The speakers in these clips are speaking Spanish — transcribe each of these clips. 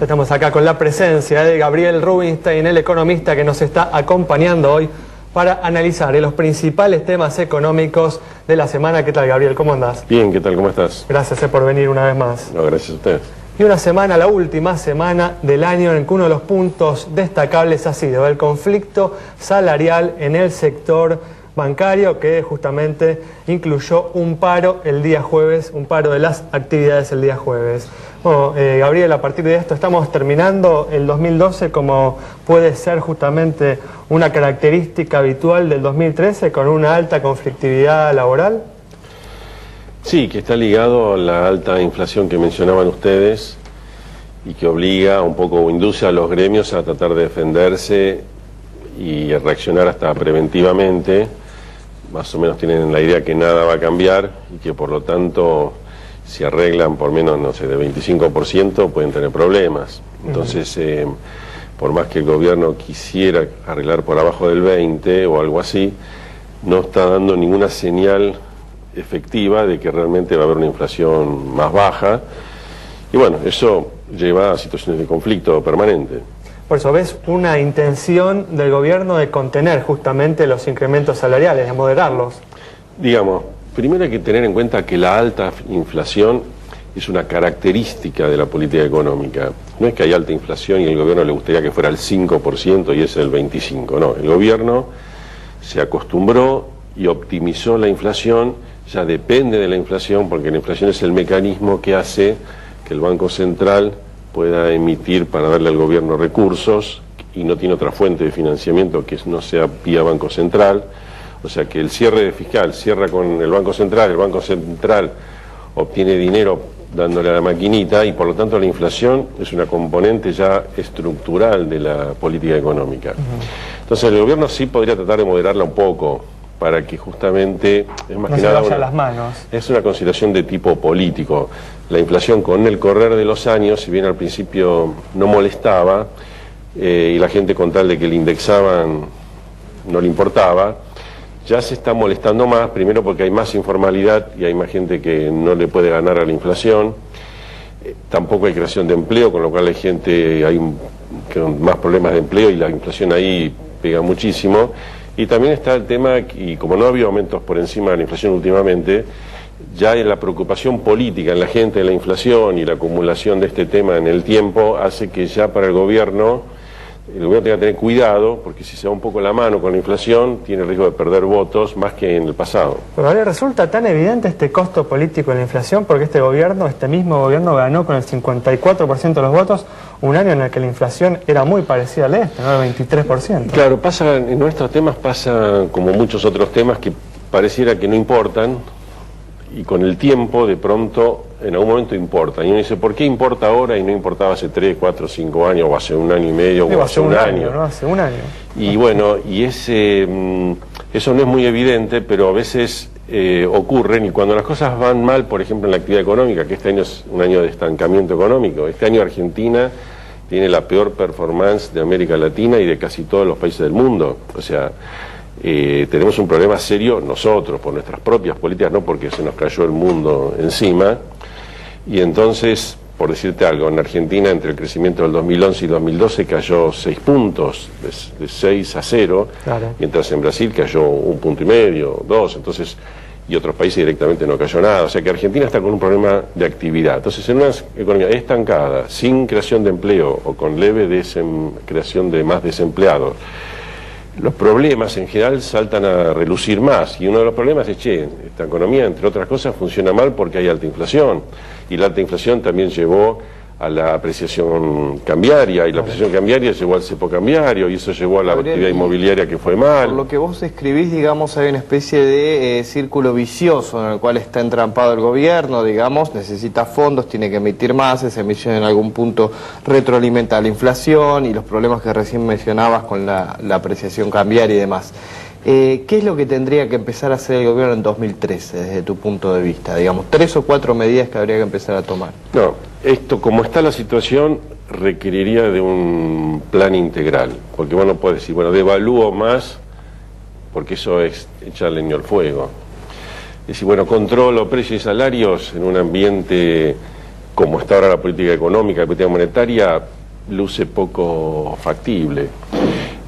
Estamos acá con la presencia de Gabriel Rubinstein, el economista que nos está acompañando hoy para analizar los principales temas económicos de la semana. ¿Qué tal, Gabriel? ¿Cómo andás? Bien, ¿qué tal? ¿Cómo estás? Gracias por venir una vez más. No, gracias a ustedes. Y una semana, la última semana del año, en que uno de los puntos destacables ha sido el conflicto salarial en el sector bancario, que justamente incluyó un paro el día jueves, un paro de las actividades el día jueves. Bueno, Gabriel, a partir de esto estamos terminando el 2012 como puede ser justamente una característica habitual del 2013 con una alta conflictividad laboral. Sí, que está ligado a la alta inflación que mencionaban ustedes y que obliga un poco o induce a los gremios a tratar de defenderse y a reaccionar hasta preventivamente. Más o menos tienen la idea que nada va a cambiar y que por lo tanto si arreglan por menos, no sé, de 25% pueden tener problemas. Entonces, por más que el gobierno quisiera arreglar por abajo del 20 o algo así, no está dando ninguna señal efectiva de que realmente va a haber una inflación más baja. Y bueno, eso lleva a situaciones de conflicto permanente. Por eso, ¿ves una intención del gobierno de contener justamente los incrementos salariales, de moderarlos? Digamos, primero hay que tener en cuenta que la alta inflación es una característica de la política económica. No es que hay alta inflación y el gobierno le gustaría que fuera el 5% y es el 25%. No, el gobierno se acostumbró y optimizó la inflación, ya depende de la inflación, porque la inflación es el mecanismo que hace que el Banco Central pueda emitir para darle al gobierno recursos y no tiene otra fuente de financiamiento que no sea vía Banco Central. O sea que el cierre fiscal cierra con el Banco Central obtiene dinero dándole a la maquinita y por lo tanto la inflación es una componente ya estructural de la política económica. Entonces el gobierno sí podría tratar de moderarla un poco para que justamente, es más que nada es una consideración de tipo político. La inflación con el correr de los años, si bien al principio no molestaba y la gente con tal de que le indexaban no le importaba, ya se está molestando más, primero porque hay más informalidad y hay más gente que no le puede ganar a la inflación. Tampoco hay creación de empleo, con lo cual hay más problemas de empleo y la inflación ahí pega muchísimo. Y también está el tema, y como no ha habido aumentos por encima de la inflación últimamente, ya en la preocupación política en la gente de la inflación y la acumulación de este tema en el tiempo hace que ya para el gobierno tenga que tener cuidado, porque si se va un poco la mano con la inflación, tiene el riesgo de perder votos más que en el pasado. Pero ¿le resulta tan evidente este costo político de la inflación? Porque este mismo gobierno ganó con el 54% de los votos un año en el que la inflación era muy parecida a la ¿no? El 23%. Claro, en nuestros temas pasa como muchos otros temas que pareciera que no importan, y con el tiempo de pronto en algún momento importa. Y uno dice, ¿por qué importa ahora y no importaba hace 3, 4, 5 años, o hace un año y medio, o hace un año? ¿No? Hace un año. Y bueno, y eso no es muy evidente, pero a veces ocurren, y cuando las cosas van mal, por ejemplo en la actividad económica, que este año es un año de estancamiento económico, este año Argentina tiene la peor performance de América Latina y de casi todos los países del mundo. O sea, tenemos un problema serio nosotros, por nuestras propias políticas, no porque se nos cayó el mundo encima. Y entonces, por decirte algo, en Argentina entre el crecimiento del 2011 y 2012 cayó 6 puntos, de 6 a 0, claro. Mientras en Brasil cayó 1,5 puntos, 2, entonces, y otros países directamente no cayó nada. O sea que Argentina está con un problema de actividad. Entonces, en una economía estancada, sin creación de empleo o con leve creación de más desempleados, los problemas en general saltan a relucir más, y uno de los problemas es, esta economía, entre otras cosas, funciona mal porque hay alta inflación, y la alta inflación también llevó a la apreciación cambiaria, y la apreciación cambiaria llevó al cepo cambiario, y eso llevó a la actividad inmobiliaria que fue mal. Por lo que vos escribís, digamos, hay una especie de círculo vicioso en el cual está entrampado el gobierno, digamos, necesita fondos, tiene que emitir más, esa emisión en algún punto retroalimenta la inflación y los problemas que recién mencionabas con la apreciación cambiaria y demás. ¿Qué es lo que tendría que empezar a hacer el gobierno en 2013, desde tu punto de vista? Digamos, 3 o 4 medidas que habría que empezar a tomar. No, esto, como está la situación, requeriría de un plan integral, porque vos no podés decir, bueno, devalúo más, porque eso es echar leña al fuego. Es decir, bueno, controlo precios y salarios en un ambiente como está ahora la política económica, la política monetaria, luce poco factible.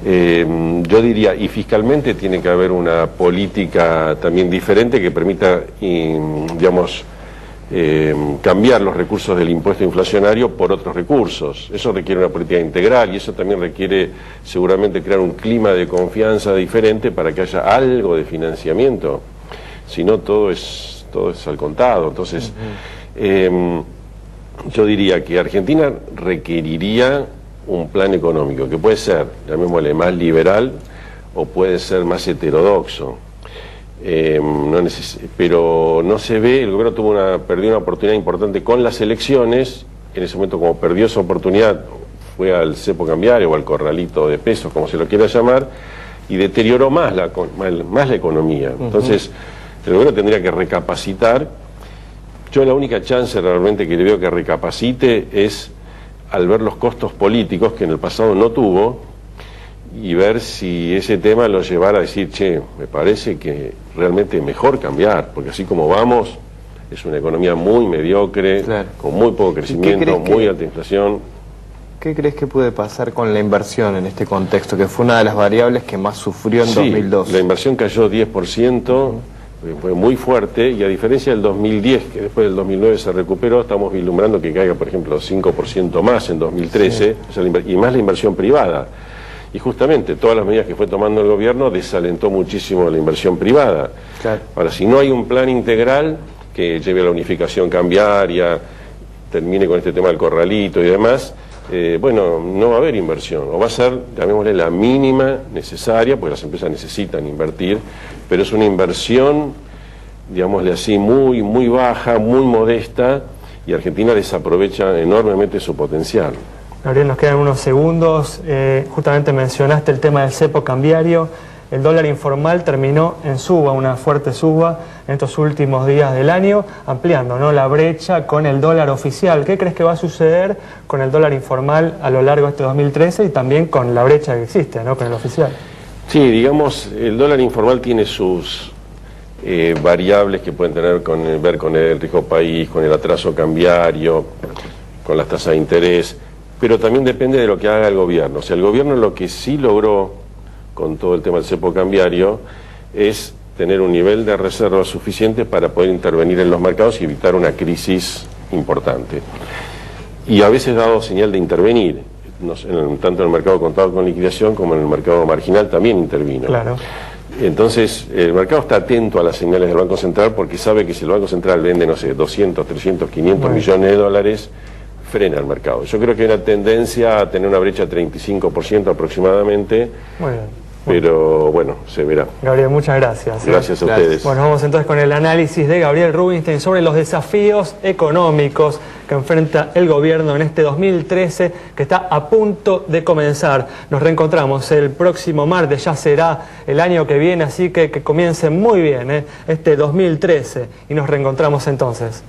Yo diría, y fiscalmente tiene que haber una política también diferente que permita, digamos, cambiar los recursos del impuesto inflacionario por otros recursos. Eso requiere una política integral y eso también requiere seguramente crear un clima de confianza diferente para que haya algo de financiamiento. Si no, todo es al contado. Entonces, yo diría que Argentina requeriría un plan económico que puede ser, llamémosle, más liberal o puede ser más heterodoxo. Pero no se ve, el gobierno perdió una oportunidad importante con las elecciones. En ese momento, como perdió esa oportunidad, fue al cepo cambiario o al corralito de pesos, como se lo quiera llamar, y deterioró más la economía. Entonces, el gobierno tendría que recapacitar. Yo la única chance realmente que le veo que recapacite es al ver los costos políticos que en el pasado no tuvo y ver si ese tema lo llevara a decir, che, me parece que realmente es mejor cambiar, porque así como vamos, es una economía muy mediocre, claro, con muy poco crecimiento, muy alta inflación. ¿Qué crees que puede pasar con la inversión en este contexto, que fue una de las variables que más sufrió en 2012? La inversión cayó 10%, fue muy fuerte, y a diferencia del 2010, que después del 2009 se recuperó, estamos vislumbrando que caiga, por ejemplo, 5% más en 2013, y más la inversión privada. Y justamente todas las medidas que fue tomando el gobierno desalentó muchísimo la inversión privada. Claro. Ahora, si no hay un plan integral que lleve a la unificación cambiaria, termine con este tema del corralito y demás, bueno, no va a haber inversión, o va a ser, llamémosle, la mínima necesaria, porque las empresas necesitan invertir, pero es una inversión, digámosle así, muy, muy baja, muy modesta, y Argentina desaprovecha enormemente su potencial. Gabriel, nos quedan unos segundos. Justamente mencionaste el tema del cepo cambiario. El dólar informal terminó en suba, una fuerte suba en estos últimos días del año, ampliando, ¿no?, la brecha con el dólar oficial. ¿Qué crees que va a suceder con el dólar informal a lo largo de este 2013 y también con la brecha que existe, ¿no?, con el oficial? Sí, digamos, el dólar informal tiene sus variables que pueden tener ver con el riesgo país, con el atraso cambiario, con las tasas de interés, pero también depende de lo que haga el gobierno. O sea, el gobierno lo que sí logró con todo el tema del cepo cambiario es tener un nivel de reserva suficiente para poder intervenir en los mercados y evitar una crisis importante. Y a veces ha dado señal de intervenir, tanto en el mercado contado con liquidación como en el mercado marginal también intervino. Claro. Entonces, el mercado está atento a las señales del Banco Central porque sabe que si el Banco Central vende, no sé, 200, 300, 500 millones de dólares, frena el mercado. Yo creo que hay una tendencia a tener una brecha de 35% aproximadamente. Muy bien. Pero bueno, se verá. Gabriel, muchas gracias. Gracias a ustedes. Bueno, vamos entonces con el análisis de Gabriel Rubinstein sobre los desafíos económicos que enfrenta el gobierno en este 2013 que está a punto de comenzar. Nos reencontramos el próximo martes, ya será el año que viene, así que comience muy bien este 2013 y nos reencontramos entonces.